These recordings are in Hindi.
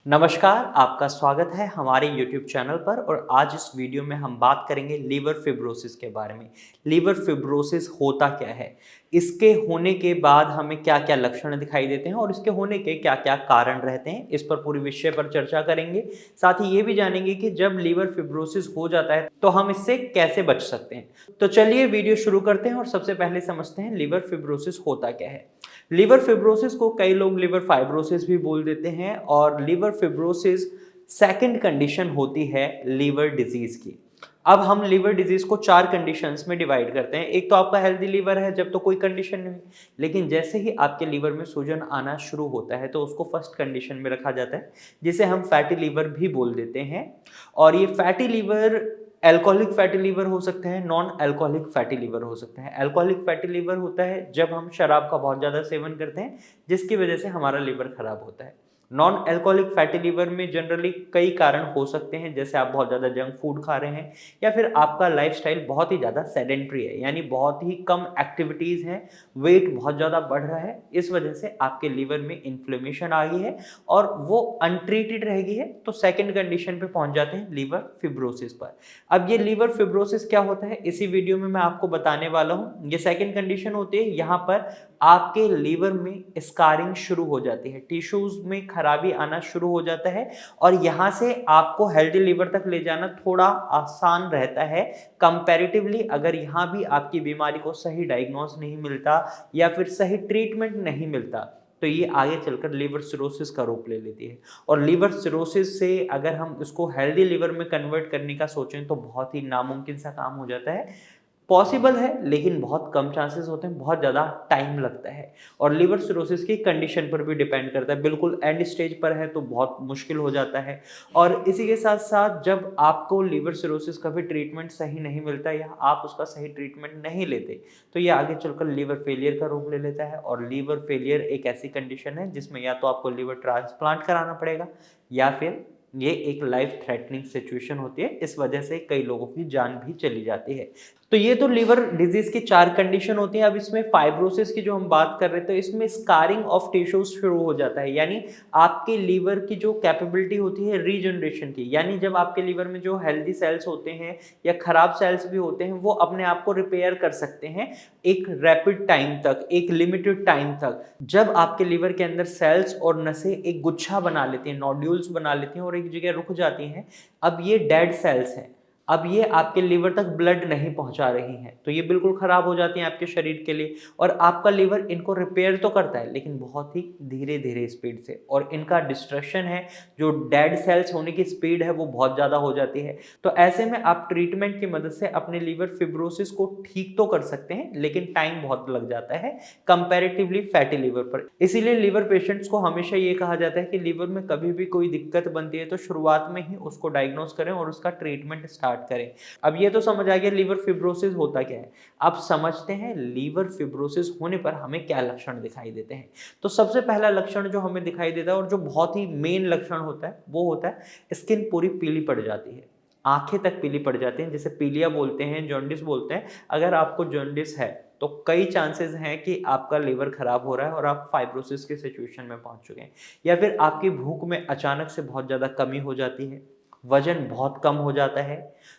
नमस्कार, आपका स्वागत है हमारे YouTube चैनल पर और आज इस वीडियो में हम बात करेंगे लीवर फिब्रोसिस के बारे में। लीवर फिब्रोसिस होता क्या है? इसके होने के बाद हमें क्या-क्या लक्षण दिखाई देते हैं और इसके होने के क्या-क्या कारण रहते हैं, इस पर पूरी विषय पर चर्चा करेंगे। साथ ही ये भी जानेंगे कि जब लीवर फिब्रोसिस हो जाता है, तो हम इससे कैसे बच सकते हैं। तो चलिए वीडियो शुरू करते हैं और सबसे पहले समझते हैं लीवर फिब्रोसिस होता क्या है। लिवर फिब्रोसिस को कई लोग लिवर फाइब्रोसिस भी बोल देते हैं और लिवर फिब्रोसिस सेकंड कंडीशन होती है लिवर डिजीज की। अब हम लिवर डिजीज को 4 कंडीशंस में डिवाइड करते हैं। एक तो आपका हेल्दी लिवर है जब तो कोई कंडीशन नहीं, लेकिन जैसे ही आपके लिवर में सूजन आना शुरू होता है तो उसको फर्स्ट कंडीशन में रखा जाता है, जिसे हम फैटी लिवर भी बोल देते हैं। और ये fatty liver alcoholic fatty liver हो सकता है, नॉन अल्कोहलिक फैटी लिवर हो सकता है। अल्कोहलिक फैटी लिवर होता है जब हम शराब का बहुत ज़्यादा सेवन करते हैं, जिसकी वजह से हमारा लिवर खराब होता है। नॉन अल्कोहलिक फैटी लिवर में जनरली कई कारण हो सकते हैं, जैसे आप बहुत ज़्यादा जंक फूड खा रहे हैं या फिर आपका लाइफस्टाइल बहुत ही ज़्यादा सेडेंट्री है, यानी बहुत ही कम एक्टिविटीज़ हैं, वेट बहुत ज़्यादा बढ़ रहा है, इस वजह से आपके लिवर में इन्फ्लेमेशन आ गई है और वो अनट्रीटेड रह गई है, तो सेकेंड कंडीशन पे पहुंच जाते हैं लिवर फिब्रोसिस पर। अब ये लीवर फिब्रोसिस क्या होता है, इसी वीडियो में मैं आपको बताने वाला हूँ। ये सेकंड कंडीशन होती है, यहाँ पर आपके लीवर में स्कारिंग शुरू हो जाती है, टिश्यूज में खराबी आना शुरू हो जाता है और यहाँ से आपको हेल्दी लीवर तक ले जाना थोड़ा आसान रहता है कंपैरेटिवली, अगर यहाँ भी आपकी बीमारी को सही डायग्नोस नहीं मिलता या फिर सही ट्रीटमेंट नहीं मिलता, तो ये आगे चलकर लिवर सिरोसिस का रूप ले लेती है। और लिवर सिरोसिस से अगर हम इसको हेल्दी लिवर में कन्वर्ट करने का सोचें तो बहुत ही नामुमकिन सा काम हो जाता है। पॉसिबल है लेकिन बहुत कम चांसेस होते हैं, बहुत ज़्यादा टाइम लगता है और लिवर सिरोसिस की कंडीशन पर भी डिपेंड करता है। बिल्कुल एंड स्टेज पर है तो बहुत मुश्किल हो जाता है और इसी के साथ-साथ जब आपको लिवर सिरोसिस का भी ट्रीटमेंट सही नहीं मिलता या आप उसका सही ट्रीटमेंट नहीं लेते, तो ये आगे चलकर लिवर फेलियर का रूप ले लेता है और लिवर फेलियर एक ऐसी कंडीशन है जिसमें या तो आपको लिवर ट्रांसप्लांट कराना पड़ेगा या फिर ये एक लाइफ थ्रेटनिंग सिचुएशन होती है, इस वजह से कई लोगों की जान भी चली जाती है। तो ये तो लीवर डिजीज की 4 कंडीशन होती हैं। अब इसमें फाइब्रोसिस की जो हम बात कर रहे थे, इसमें स्कारिंग ऑफ टिश्यूज शुरू हो जाता है, यानी आपके लीवर की जो कैपेबिलिटी होती है रीजनरेशन की, यानी जब आपके लीवर में जो हेल्दी सेल्स होते हैं या खराब सेल्स भी होते हैं, वो अपने आप को रिपेयर कर सकते हैं एक रैपिड टाइम तक, एक लिमिटेड टाइम तक। जब आपके लीवर के अंदर सेल्स और नसें एक गुच्छा बना लेती हैं, नोड्यूल्स बना लेती हैं और एक जगह रुक जाती हैं, अब ये डेड सेल्स हैं, अब ये आपके लिवर तक ब्लड नहीं पहुंचा रही हैं, तो ये बिल्कुल खराब हो जाती हैं आपके शरीर के लिए। और आपका लिवर इनको रिपेयर तो करता है लेकिन बहुत ही धीरे धीरे स्पीड से, और इनका डिस्ट्रक्शन है, जो डेड सेल्स होने की स्पीड है वो बहुत ज़्यादा हो जाती है। तो ऐसे में आप ट्रीटमेंट की मदद से अपने लिवर फिब्रोसिस को ठीक तो कर सकते हैं, लेकिन टाइम बहुत लग जाता है कंपैरेटिवली फैटी लिवर पर। इसीलिए लिवर पेशेंट्स को हमेशा ये कहा जाता है कि लिवर में कभी भी कोई दिक्कत बनती है तो शुरुआत में ही उसको डायग्नोस करें और उसका ट्रीटमेंट स्टार्ट करें। अब ये तो समझ आ गया लीवर फिब्रोसिस होता क्या है। अब समझते हैं लीवर फिब्रोसिस होने पर हमें क्या लक्षण दिखाई देते हैं। तो सबसे पहला लक्षण जो हमें दिखाई देता है और जो बहुत ही मेन लक्षण होता है, वो होता है स्किन पूरी पीली पड़ जाती है, आंखें तक पीली पड़ जाती हैं, जिसे पीलिया बोलते हैं, जॉन्डिस बोलते हैं। अगर आपको जॉन्डिस है तो कई चांसेस हैं कि आपका लिवर खराब हो रहा है और आप फाइब्रोसिस के सिचुएशन में पहुंच चुके हैं। या फिर आपकी भूख में अचानक से बहुत ज़्यादा कमी हो जाती है, वजन बहुत कम हो जाता है,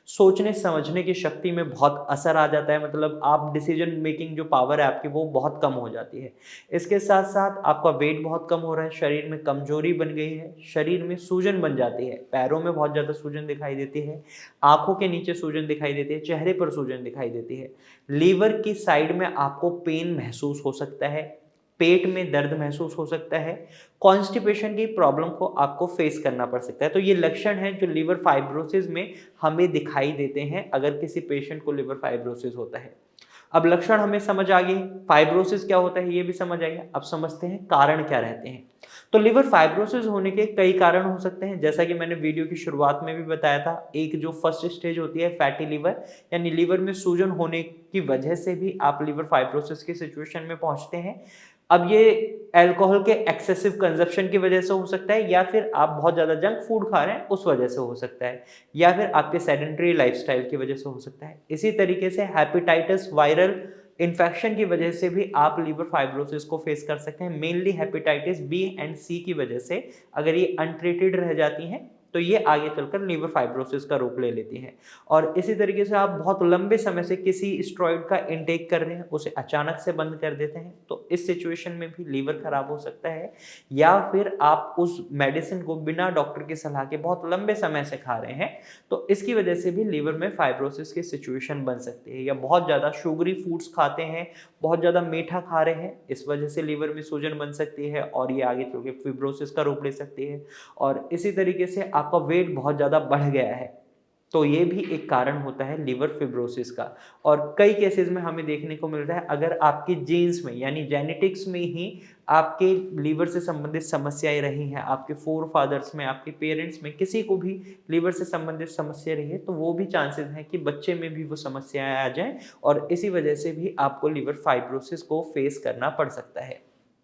सोचने समझने की शक्ति में बहुत असर आ जाता है, मतलब आप डिसीजन मेकिंग जो पावर है आपकी वो बहुत कम हो जाती है। इसके साथ साथ आपका वेट बहुत कम हो रहा है, शरीर में कमजोरी बन गई है, शरीर में सूजन बन जाती है, पैरों में बहुत ज़्यादा सूजन दिखाई देती है, आंखों के नीचे सूजन दिखाई देती है, चेहरे पर सूजन दिखाई देती है, लीवर की साइड में आपको पेन महसूस हो सकता है, पेट में दर्द महसूस हो सकता है, कॉन्स्टिपेशन की प्रॉब्लम को आपको फेस करना पड़ सकता है। तो ये लक्षण हैं जो लिवर फाइब्रोसिस में हमें दिखाई देते हैं अगर किसी पेशेंट को लिवर फाइब्रोसिस होता है। अब लक्षण हमें समझ आ गए, फाइब्रोसिस क्या होता है ये भी समझ आ गया। अब समझते हैं कारण क्या रहते हैं। तो लिवर फाइब्रोसिस होने के कई कारण हो सकते हैं, जैसा कि मैंने वीडियो की शुरुआत में भी बताया था। एक जो फर्स्ट स्टेज होती है फैटी लिवर, यानी लिवर में सूजन होने की वजह से भी आप लिवर फाइब्रोसिस की सिचुएशन में पहुंचते हैं। अब ये अल्कोहल के एक्सेसिव कंजप्शन की वजह से हो सकता है, या फिर आप बहुत ज़्यादा जंक फूड खा रहे हैं उस वजह से हो सकता है, या फिर आपके सेडेंटरी लाइफस्टाइल की वजह से हो सकता है। इसी तरीके से हेपेटाइटिस वायरल इन्फेक्शन की वजह से भी आप लीवर फाइब्रोसिस को फेस कर सकते हैं, मेनली हेपेटाइटिस बी एंड सी की वजह से। अगर ये अनट्रीटेड रह जाती हैं तो ये आगे चलकर लीवर फाइब्रोसिस का रूप ले लेती हैं। और इसी तरीके से आप बहुत लंबे समय से किसी स्टेरॉइड का इंटेक कर रहे हैं, उसे अचानक से बंद कर देते हैं, तो इस सिचुएशन में भी लीवर खराब हो सकता है। या फिर आप उस मेडिसिन को बिना डॉक्टर की सलाह के बहुत लंबे समय से खा रहे हैं, तो इसकी वजह से भी लीवर में फाइब्रोसिस की सिचुएशन बन सकती है। या बहुत ज़्यादा शुगरी फूड्स खाते हैं, बहुत ज़्यादा मीठा खा रहे हैं, इस वजह से लीवर में सूजन बन सकती है और ये आगे चल के फिब्रोसिस का रूप ले सकती है। और इसी तरीके से आपका वेट बहुत ज़्यादा बढ़ गया है, तो ये भी एक कारण होता है लीवर फिब्रोसिस का। और कई केसेस में हमें देखने को मिल रहा है, अगर आपकी जीन्स में यानी जेनेटिक्स में ही आपके लीवर से संबंधित समस्याएं रही हैं, आपके फोर फादर्स में, आपके पेरेंट्स में किसी को भी लीवर से संबंधित समस्या रही है, तो वो भी चांसेस हैं कि बच्चे में भी वो समस्याएं आ जाएं और इसी वजह से भी आपको लीवर फाइब्रोसिस को फेस करना पड़ सकता है।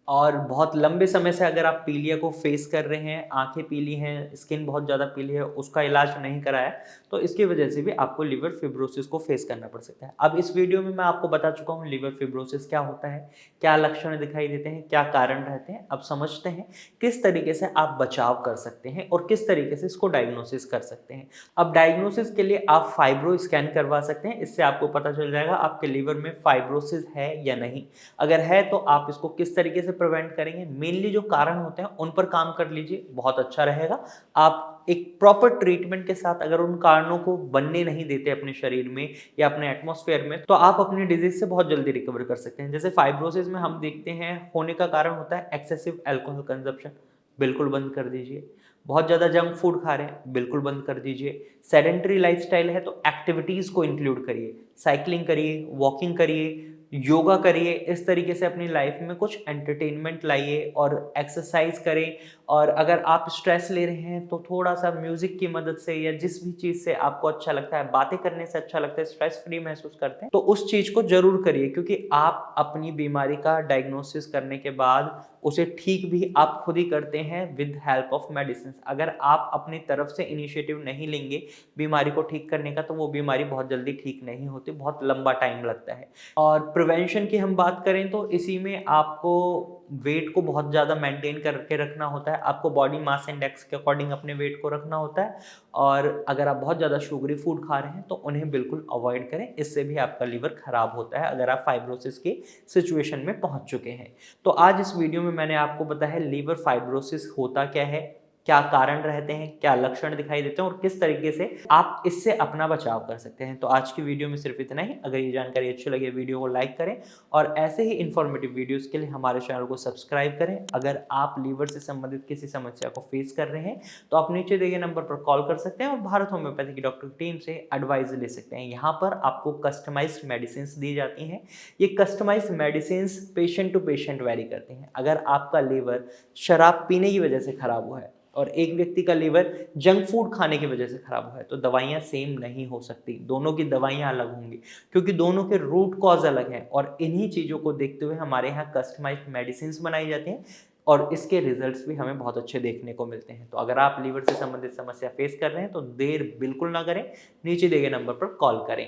और बहुत लंबे समय से अगर आप पीलिया को फेस कर रहे हैं, आंखें पीली हैं, स्किन बहुत ज़्यादा पीली है, उसका इलाज नहीं कराया, तो इसकी वजह से भी आपको लीवर फिब्रोसिस को फेस करना पड़ सकता है। अब इस वीडियो में मैं आपको बता चुका हूँ लीवर फिब्रोसिस क्या होता है, क्या लक्षण दिखाई देते हैं, क्या कारण रहते हैं। अब समझते हैं किस तरीके से आप बचाव कर सकते हैं और किस तरीके से इसको डायग्नोसिस कर सकते हैं। अब डायग्नोसिस के लिए आप फाइब्रो स्कैन करवा सकते हैं, इससे आपको पता चल जाएगा आपके लीवर में फाइब्रोसिस है या नहीं। अगर है तो आप इसको किस तरीके से प्रिवेंट करेंगे, मेनली जो कारण होते हैं उन पर काम कर लीजिए, बहुत अच्छा रहेगा। आप एक प्रॉपर ट्रीटमेंट के साथ अगर उन कारणों को बनने नहीं देते अपने शरीर में या अपने एटमॉस्फेयर में, तो आप अपनी डिजीज से बहुत जल्दी रिकवर कर सकते हैं। जैसे फाइब्रोसिस में हम देखते हैं होने का कारण होता है एक्सेसिव अल्कोहल कंजप्शन, बिल्कुल बंद कर दीजिए। बहुत ज़्यादा जंक फूड खा रहे हैं, बिल्कुल बंद कर दीजिए। सेडेंटरी लाइफस्टाइल है तो एक्टिविटीज़ को इंक्लूड करिए, साइकिलिंग करिए, वॉकिंग करिए, योगा करिए। इस तरीके से अपनी लाइफ में कुछ एंटरटेनमेंट लाइए और एक्सरसाइज करें। और अगर आप स्ट्रेस ले रहे हैं तो थोड़ा सा म्यूजिक की मदद से या जिस भी चीज़ से आपको अच्छा लगता है, बातें करने से अच्छा लगता है, स्ट्रेस फ्री महसूस करते हैं, तो उस चीज़ को जरूर करिए। क्योंकि आप अपनी बीमारी का डायग्नोसिस करने के बाद उसे ठीक भी आप खुद ही करते हैं विद हेल्प ऑफ मेडिसिन। अगर आप अपनी तरफ से इनिशिएटिव नहीं लेंगे बीमारी को ठीक करने का, तो वो बीमारी बहुत जल्दी ठीक नहीं होती, बहुत लंबा टाइम लगता है। और प्रिवेंशन की हम बात करें तो इसी में आपको वेट को बहुत ज़्यादा मेंटेन करके रखना होता है, आपको बॉडी मास इंडेक्स के अकॉर्डिंग अपने वेट को रखना होता है। और अगर आप बहुत ज़्यादा शुगरी फूड खा रहे हैं तो उन्हें बिल्कुल अवॉइड करें, इससे भी आपका लीवर खराब होता है अगर आप फाइब्रोसिस की सिचुएशन में पहुंच चुके हैं। तो आज इस वीडियो में मैंने आपको बताया लीवर फाइब्रोसिस होता क्या है, क्या कारण रहते हैं, क्या लक्षण दिखाई देते हैं और किस तरीके से आप इससे अपना बचाव कर सकते हैं। तो आज की वीडियो में सिर्फ इतना ही। अगर ये जानकारी अच्छी लगे वीडियो को लाइक करें और ऐसे ही इन्फॉर्मेटिव वीडियोस के लिए हमारे चैनल को सब्सक्राइब करें। अगर आप लीवर से संबंधित किसी समस्या को फेस कर रहे हैं तो आप नीचे दिए गए नंबर पर कॉल कर सकते हैं और भारत होम्योपैथी की डॉक्टर टीम से एडवाइस ले सकते हैं। यहाँ पर आपको कस्टमाइज्ड मेडिसिन दी जाती हैं। ये customized medicine patient to patient vary करती हैं। अगर आपका लीवर शराब पीने की वजह से खराब हुआ है और एक व्यक्ति का लीवर जंक फूड खाने की वजह से खराब हुआ है, तो दवाइयाँ सेम नहीं हो सकती, दोनों की दवाइयाँ अलग होंगी क्योंकि दोनों के रूट कॉज अलग हैं। और इन्हीं चीज़ों को देखते हुए हमारे यहाँ कस्टमाइज्ड मेडिसिन बनाई जाती हैं और इसके रिजल्ट्स भी हमें बहुत अच्छे देखने को मिलते हैं। तो अगर आप लीवर से संबंधित समस्या फेस कर रहे हैं तो देर बिल्कुल ना करें, नीचे दिए गए नंबर पर कॉल करें।